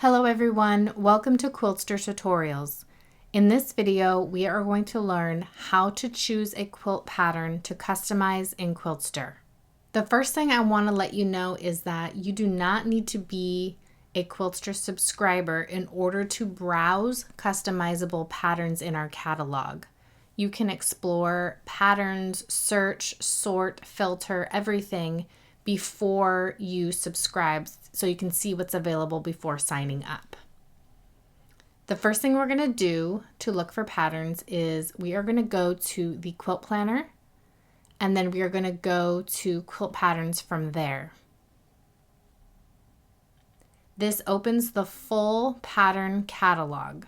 Hello everyone, welcome to Quiltster Tutorials. In this video, we are going to learn how to choose a quilt pattern to customize in Quiltster. The first thing I want to let you know is that you do not need to be a Quiltster subscriber in order to browse customizable patterns in our catalog. You can explore patterns, search, sort, filter, everything before you subscribe so you can see what's available before signing up. The first thing we're going to do to look for patterns is we are going to go to the Quilt Planner and then we are going to go to Quilt Patterns from there. This opens the full pattern catalog.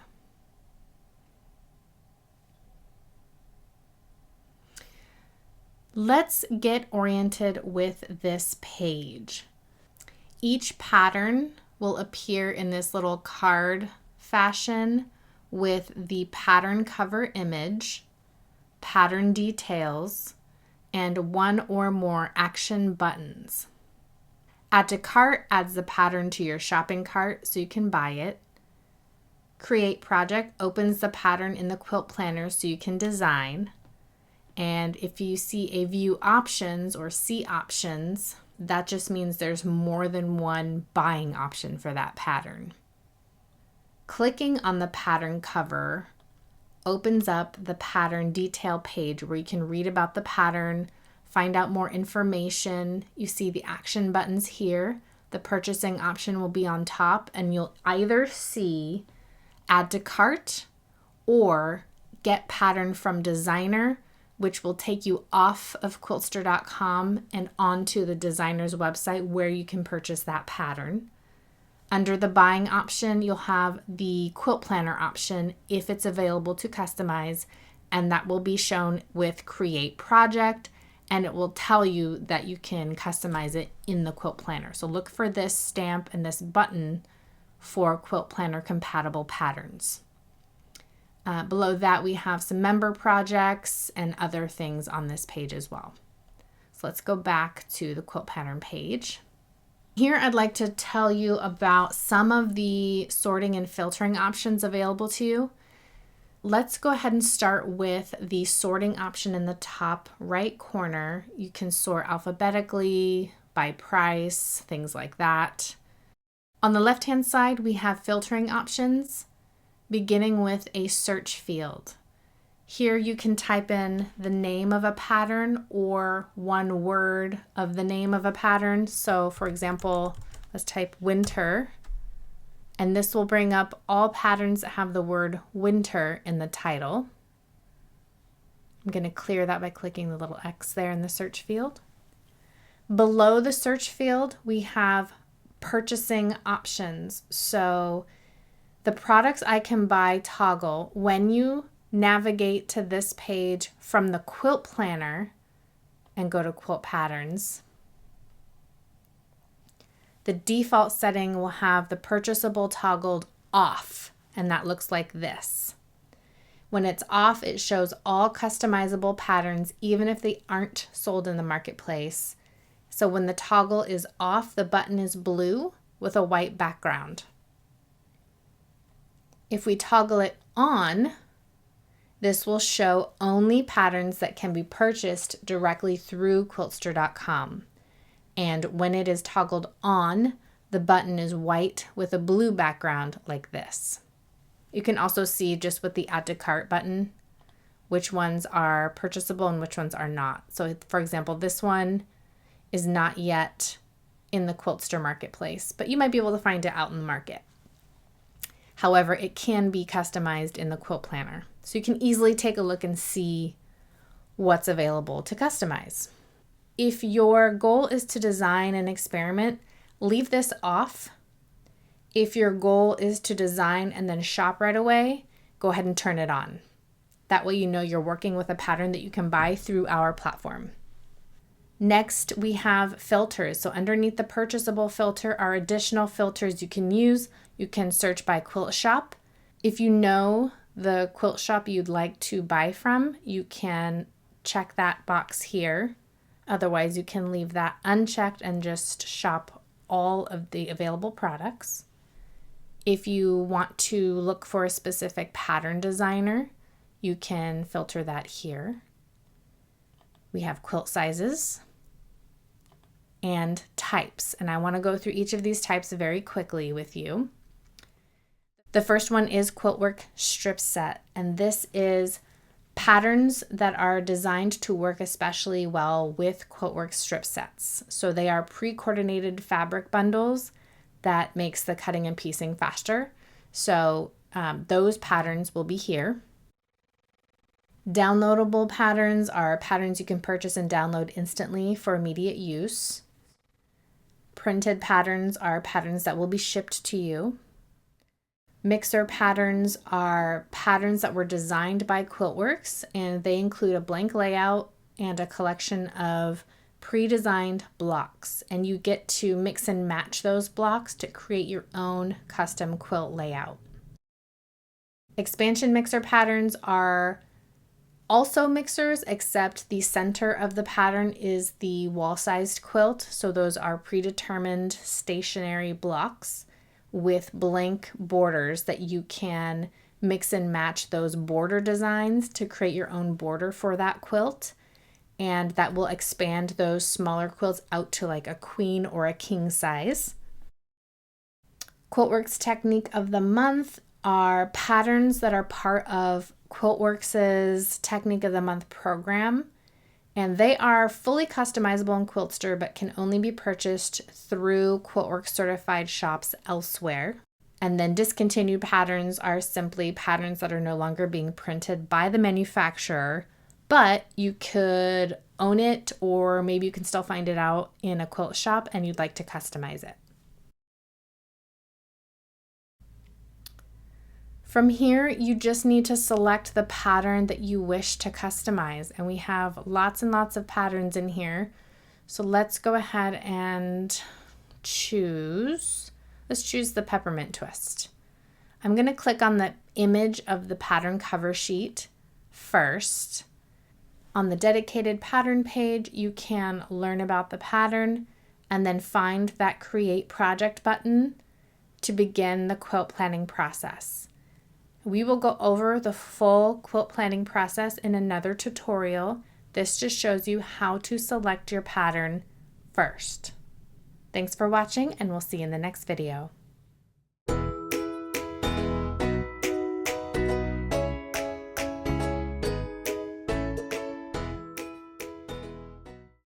Let's get oriented with this page. Each pattern will appear in this little card fashion with the pattern cover image, pattern details, and one or more action buttons. Add to cart adds the pattern to your shopping cart so you can buy it. Create project opens the pattern in the Quilt Planner so you can design. And if you see a view options or see options, that just means there's more than one buying option for that pattern. Clicking on the pattern cover opens up the pattern detail page where you can read about the pattern, find out more information. You see the action buttons here. The purchasing option will be on top, and you'll either see add to cart or get pattern from designer, which will take you off of Quiltster.com and onto the designer's website where you can purchase that pattern. Under the buying option, you'll have the Quilt Planner option if it's available to customize, and that will be shown with Create Project, and it will tell you that you can customize it in the Quilt Planner. So look for this stamp and this button for Quilt Planner compatible patterns. Below that, we have some member projects and other things on this page as well. So let's go back to the quilt pattern page. Here, I'd like to tell you about some of the sorting and filtering options available to you. Let's go ahead and start with the sorting option in the top right corner. You can sort alphabetically, by price, things like that. On the left-hand side, we have filtering options, beginning with a search field. Here you can type in the name of a pattern or one word of the name of a pattern. So for example, let's type winter, and this will bring up all patterns that have the word winter in the title. I'm going to clear that by clicking the little X there in the search field. Below the search field, we have purchasing options. So the products I can buy toggle when you navigate to this page from the Quilt Planner and go to Quilt Patterns. The default setting will have the purchasable toggled off, and that looks like this. When it's off, it shows all customizable patterns, even if they aren't sold in the marketplace. So when the toggle is off, the button is blue with a white background. If we toggle it on, this will show only patterns that can be purchased directly through Quiltster.com. And when it is toggled on, the button is white with a blue background like this. You can also see just with the Add to Cart button, which ones are purchasable and which ones are not. So for example, this one is not yet in the Quiltster marketplace, but you might be able to find it out in the market. However, it can be customized in the Quilt Planner. So you can easily take a look and see what's available to customize. If your goal is to design and experiment, leave this off. If your goal is to design and then shop right away, go ahead and turn it on. That way you know you're working with a pattern that you can buy through our platform. Next, we have filters. So underneath the purchasable filter are additional filters you can use. You can search by quilt shop. If you know the quilt shop you'd like to buy from, you can check that box here. Otherwise, you can leave that unchecked and just shop all of the available products. If you want to look for a specific pattern designer, you can filter that here. We have quilt sizes and types, and I want to go through each of these types very quickly with you. The first one is Quiltwork Strip Set, and this is patterns that are designed to work especially well with Quiltwork strip sets. So they are pre-coordinated fabric bundles that makes the cutting and piecing faster. So those patterns will be here. Downloadable patterns are patterns you can purchase and download instantly for immediate use. Printed patterns are patterns that will be shipped to you. Mixer patterns are patterns that were designed by Quiltworks, and they include a blank layout and a collection of pre-designed blocks, and you get to mix and match those blocks to create your own custom quilt layout. Expansion mixer patterns are also mixers, except the center of the pattern is the wall-sized quilt, so those are predetermined stationary blocks with blank borders that you can mix and match those border designs to create your own border for that quilt, and that will expand those smaller quilts out to like a queen or a king size. Quiltworks technique of the month are patterns that are part of Quiltworks' Technique of the Month program, and they are fully customizable in Quiltster but can only be purchased through Quiltworks certified shops elsewhere. And then discontinued patterns are simply patterns that are no longer being printed by the manufacturer, but you could own it, or maybe you can still find it out in a quilt shop and you'd like to customize it. From here, you just need to select the pattern that you wish to customize, and we have lots and lots of patterns in here. So let's go ahead and choose. Let's choose the peppermint twist. I'm going to click on the image of the pattern cover sheet first. On the dedicated pattern page, you can learn about the pattern and then find that Create Project button to begin the quilt planning process. We will go over the full quilt planning process in another tutorial. This just shows you how to select your pattern first. Thanks for watching, and we'll see you in the next video.